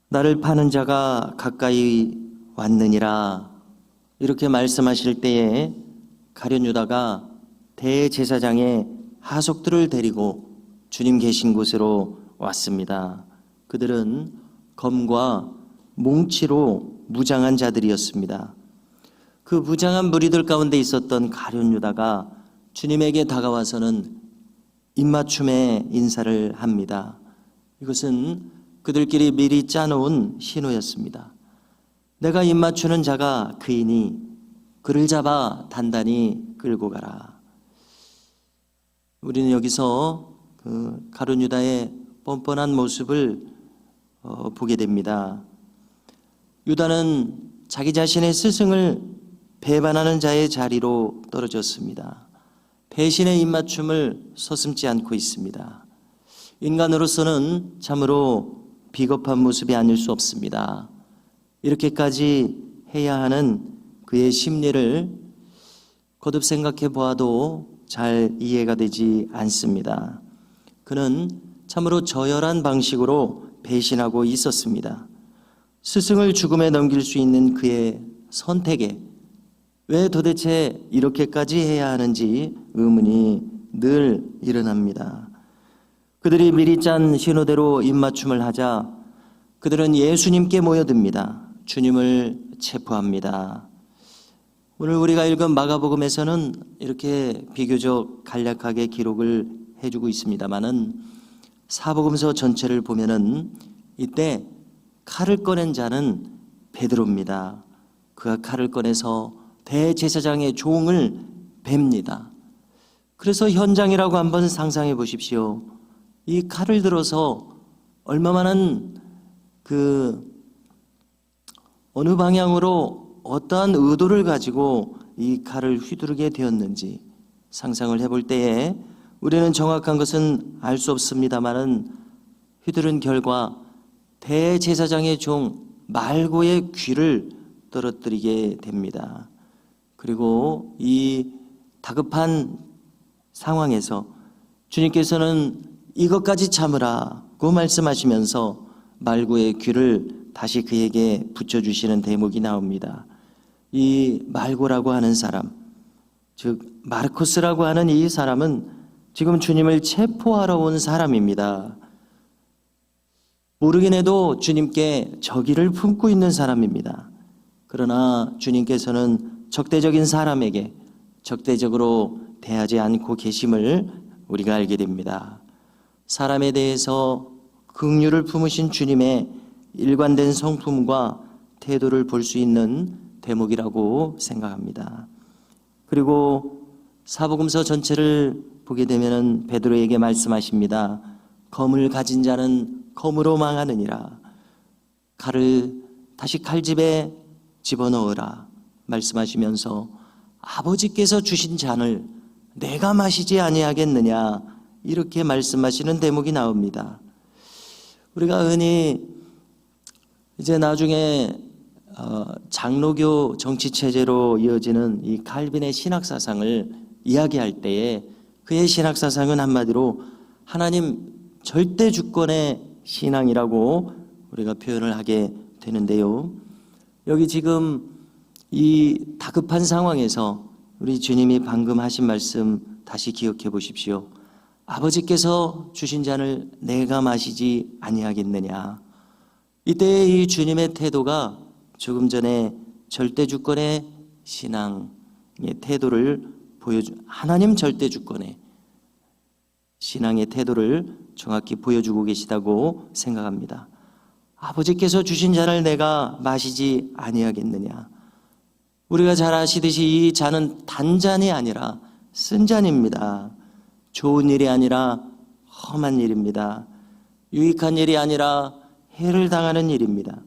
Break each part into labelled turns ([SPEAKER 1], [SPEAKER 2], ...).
[SPEAKER 1] 나를 파는 자가 가까이 왔느니라. 이렇게 말씀하실 때에 가룟 유다가 대제사장의 하속들을 데리고 주님 계신 곳으로 왔습니다. 그들은 검과 몽치로 무장한 자들이었습니다. 그 무장한 무리들 가운데 있었던 가룟 유다가 주님에게 다가와서는 입맞춤의 인사를 합니다. 이것은 그들끼리 미리 짜놓은 신호였습니다. 내가 입맞추는 자가 그이니 그를 잡아 단단히 끌고 가라. 우리는 여기서 가룟 유다의 뻔뻔한 모습을 보게 됩니다. 유다는 자기 자신의 스승을 배반하는 자의 자리로 떨어졌습니다. 배신의 입맞춤을 서슴지 않고 있습니다. 인간으로서는 참으로 비겁한 모습이 아닐 수 없습니다. 이렇게까지 해야 하는 그의 심리를 거듭 생각해 보아도 잘 이해가 되지 않습니다. 그는 참으로 저열한 방식으로 배신하고 있었습니다. 스승을 죽음에 넘길 수 있는 그의 선택에 왜 도대체 이렇게까지 해야 하는지 의문이 늘 일어납니다. 그들이 미리 짠 신호대로 입맞춤을 하자 그들은 예수님께 모여듭니다. 주님을 체포합니다. 오늘 우리가 읽은 마가복음에서는 이렇게 비교적 간략하게 기록을 해주고 있습니다만은 사복음서 전체를 보면은 이때 칼을 꺼낸 자는 베드로입니다. 그가 칼을 꺼내서 대제사장의 종을 뵙니다. 그래서 현장이라고 한번 상상해 보십시오. 이 칼을 들어서 얼마만한 어느 방향으로 어떠한 의도를 가지고 이 칼을 휘두르게 되었는지 상상을 해볼 때에 우리는 정확한 것은 알 수 없습니다만은 휘두른 결과 대제사장의 종 말고의 귀를 떨어뜨리게 됩니다. 그리고 이 다급한 상황에서 주님께서는 이것까지 참으라고 말씀하시면서 말고의 귀를 다시 그에게 붙여주시는 대목이 나옵니다. 이 말고라고 하는 사람, 즉 마르코스라고 하는 이 사람은 지금 주님을 체포하러 온 사람입니다. 모르긴 해도 주님께 적의를 품고 있는 사람입니다. 그러나 주님께서는 적대적인 사람에게 적대적으로 대하지 않고 계심을 우리가 알게 됩니다. 사람에 대해서 긍휼을 품으신 주님의 일관된 성품과 태도를 볼 수 있는 대목이라고 생각합니다. 그리고 사복음서 전체를 보게 되면 베드로에게 말씀하십니다. 검을 가진 자는 검으로 망하느니라. 칼을 다시 칼집에 집어넣으라 말씀하시면서 아버지께서 주신 잔을 내가 마시지 아니하겠느냐 이렇게 말씀하시는 대목이 나옵니다. 우리가 흔히 이제 나중에 장로교 정치체제로 이어지는 이 칼빈의 신학사상을 이야기할 때에 그의 신학사상은 한마디로 하나님 절대 주권의 신앙이라고 우리가 표현을 하게 되는데요. 여기 지금 이 다급한 상황에서 우리 주님이 방금 하신 말씀 다시 기억해 보십시오. 아버지께서 주신 잔을 내가 마시지 아니하겠느냐. 이때의 이 주님의 태도가 조금 전에 절대 주권의 신앙의 태도를 하나님 절대 주권의 신앙의 태도를 정확히 보여주고 계시다고 생각합니다. 아버지께서 주신 잔을 내가 마시지 아니하겠느냐. 우리가 잘 아시듯이 이 잔은 단잔이 아니라 쓴 잔입니다. 좋은 일이 아니라 험한 일입니다. 유익한 일이 아니라 해를 당하는 일입니다.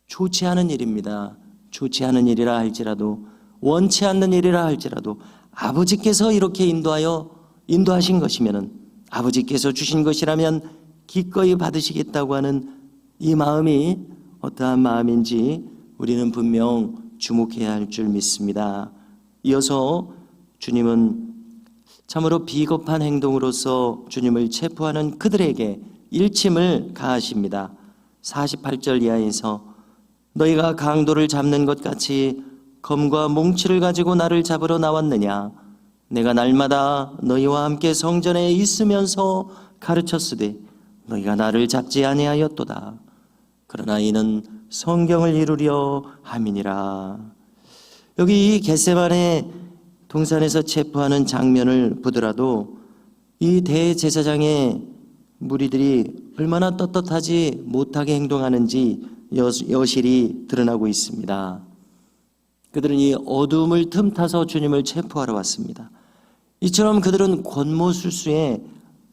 [SPEAKER 1] 좋지 않은 일입니다. 좋지 않은 일이라 할지라도 원치 않는 일이라 할지라도 아버지께서 이렇게 인도하신 것이면은 아버지께서 주신 것이라면 기꺼이 받으시겠다고 하는 이 마음이 어떠한 마음인지 우리는 분명 주목해야 할 줄 믿습니다. 이어서 주님은 참으로 비겁한 행동으로서 주님을 체포하는 그들에게 일침을 가하십니다. 48절 이하에서 너희가 강도를 잡는 것 같이 검과 몽치를 가지고 나를 잡으러 나왔느냐? 내가 날마다 너희와 함께 성전에 있으면서 가르쳤으되 너희가 나를 잡지 아니하였도다. 그러나 이는 성경을 이루려 함이니라. 여기 이 겟세마네 동산에서 체포하는 장면을 보더라도 이 대제사장의 무리들이 얼마나 떳떳하지 못하게 행동하는지 여실히 드러나고 있습니다. 그들은 이 어둠을 틈타서 주님을 체포하러 왔습니다. 이처럼 그들은 권모술수에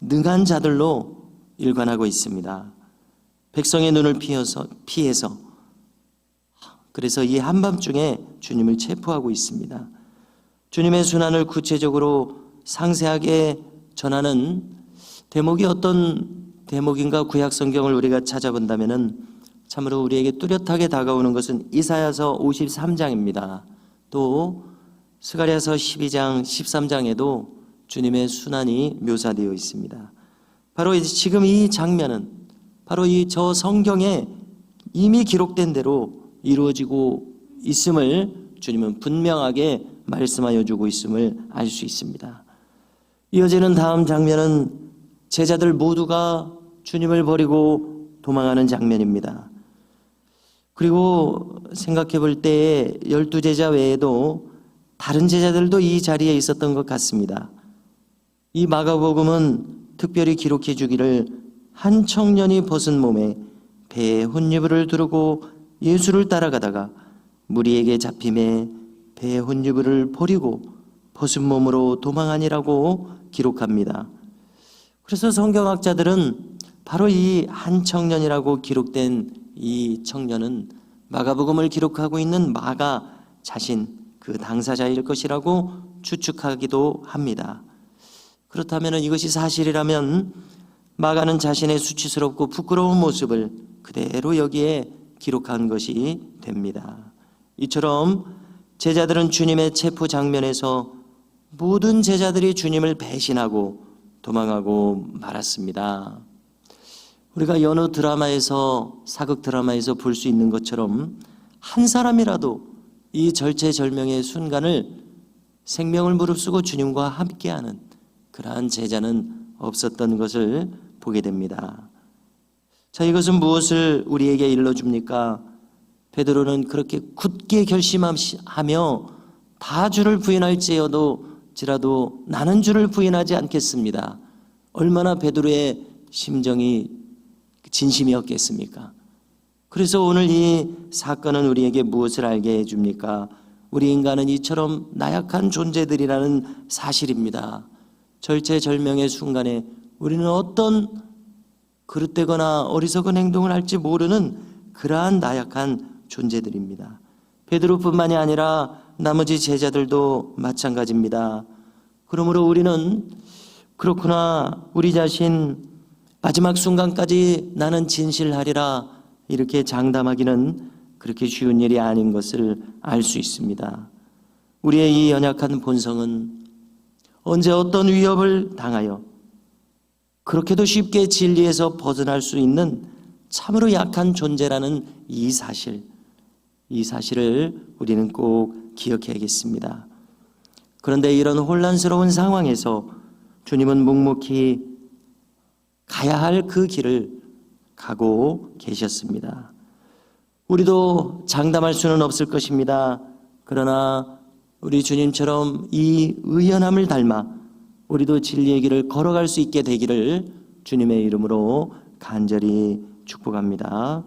[SPEAKER 1] 능한 자들로 일관하고 있습니다. 백성의 눈을 피해서 그래서 이 한밤중에 주님을 체포하고 있습니다. 주님의 순환을 구체적으로 상세하게 전하는 대목이 어떤 대목인가 구약 성경을 우리가 찾아본다면은 참으로 우리에게 뚜렷하게 다가오는 것은 이사야서 53장입니다. 또 스가랴서 12장, 13장에도 주님의 순환이 묘사되어 있습니다. 바로 지금 이 장면은 바로 이 저 성경에 이미 기록된 대로 이루어지고 있음을 주님은 분명하게 말씀하여 주고 있음을 알 수 있습니다. 이어지는 다음 장면은 제자들 모두가 주님을 버리고 도망하는 장면입니다. 그리고 생각해 볼 때에 12제자 외에도 다른 제자들도 이 자리에 있었던 것 같습니다. 이 마가복음은 특별히 기록해 주기를 한 청년이 벗은 몸에 배에 혼유불을 두르고 예수를 따라가다가 무리에게 잡힘에 배에 혼유불을 버리고 벗은 몸으로 도망하니라고 기록합니다. 그래서 성경학자들은 바로 이 한 청년이라고 기록된 이 청년은 마가복음을 기록하고 있는 마가 자신 그 당사자일 것이라고 추측하기도 합니다. 그렇다면 이것이 사실이라면 마가는 자신의 수치스럽고 부끄러운 모습을 그대로 여기에 기록한 것이 됩니다. 이처럼 제자들은 주님의 체포 장면에서 모든 제자들이 주님을 배신하고 도망하고 말았습니다. 우리가 여느 드라마에서 사극 드라마에서 볼 수 있는 것처럼 한 사람이라도 이 절체절명의 순간을 생명을 무릅쓰고 주님과 함께하는 그러한 제자는 없었던 것을 보게 됩니다. 자, 이것은 무엇을 우리에게 일러줍니까? 베드로는 그렇게 굳게 결심하며 다 주를 부인할지라도 나는 주를 부인하지 않겠습니다. 얼마나 베드로의 심정이 진심이었겠습니까? 그래서 오늘 이 사건은 우리에게 무엇을 알게 해줍니까? 우리 인간은 이처럼 나약한 존재들이라는 사실입니다. 절체절명의 순간에 우리는 어떤 그릇되거나 어리석은 행동을 할지 모르는 그러한 나약한 존재들입니다. 베드로뿐만이 아니라 나머지 제자들도 마찬가지입니다. 그러므로 우리는 그렇구나, 우리 자신 마지막 순간까지 나는 진실하리라 이렇게 장담하기는 그렇게 쉬운 일이 아닌 것을 알 수 있습니다. 우리의 이 연약한 본성은 언제 어떤 위협을 당하여 그렇게도 쉽게 진리에서 벗어날 수 있는 참으로 약한 존재라는 이 사실을 우리는 꼭 기억해야겠습니다. 그런데 이런 혼란스러운 상황에서 주님은 묵묵히 가야 할 그 길을 가고 계셨습니다. 우리도 장담할 수는 없을 것입니다. 그러나 우리 주님처럼 이 의연함을 닮아 우리도 진리의 길을 걸어갈 수 있게 되기를 주님의 이름으로 간절히 축복합니다.